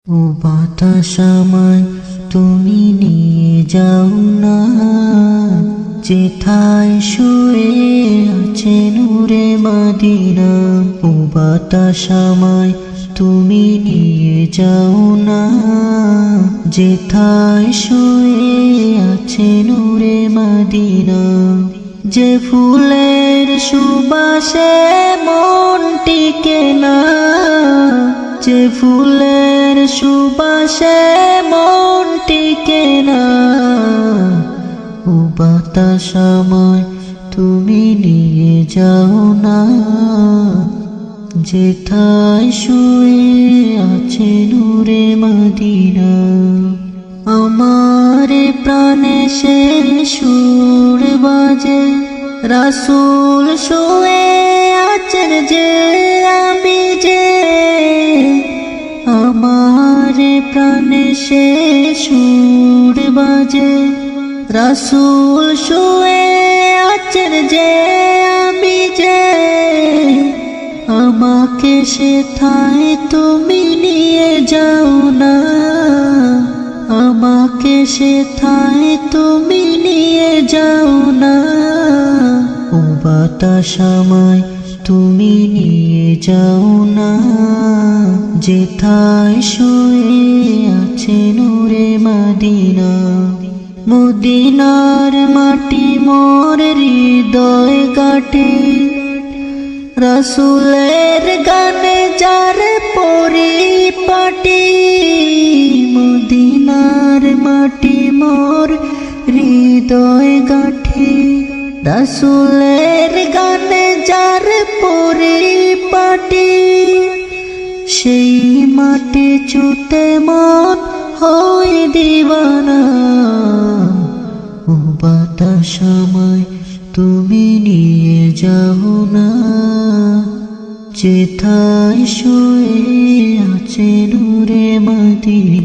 ও বাতাস আমায় তুমি নিয়ে যাও না, যেথায় শুয়ে আছে নূরে মদিনা। ও বাতাস আমায় তুমি নিয়ে যাও না, যেথায় শুয়ে আছে নূরে মদিনা। যে ফুলের সুবাসে মন টিকে না, যে ফুলের সুবাসে মন টিকে না। ও বাতাস আমায় তুমি নিয়ে যাও না, যেথায় শুয়ে আছে নূরে মদিনা। আমার প্রাণে সে সুর বাজে, রাসূল শুয়ে আছেন যে আমি যে। আমার প্রাণে সে সুর বাজে, রাসূল শুয়ে আছেন যে আমি যে। আমাকে সেথায় তুমি নিয়ে যাও না, আমাকে সেথায় তুমি নিয়ে যাও না। ও বাতাস আমায় তুমি নিয়ে যাও না, যেথায় শুয়ে আছে নূরে মদিনা। মদিনার মাটি মোর হৃদয় গাঁটে, রাসূলের গানে যার পরিপাটি। মদিনার মাটি মোর হৃদয় গাঁটে, রাসূলের গানে যার পরিপাটি। সেই মাটি ছুঁতে মন হয় দিওয়ানা। ও বাতাস আমায় তুমি নিয়ে যাও না, যেথায় শুয়ে আছে নূরে মদিনা।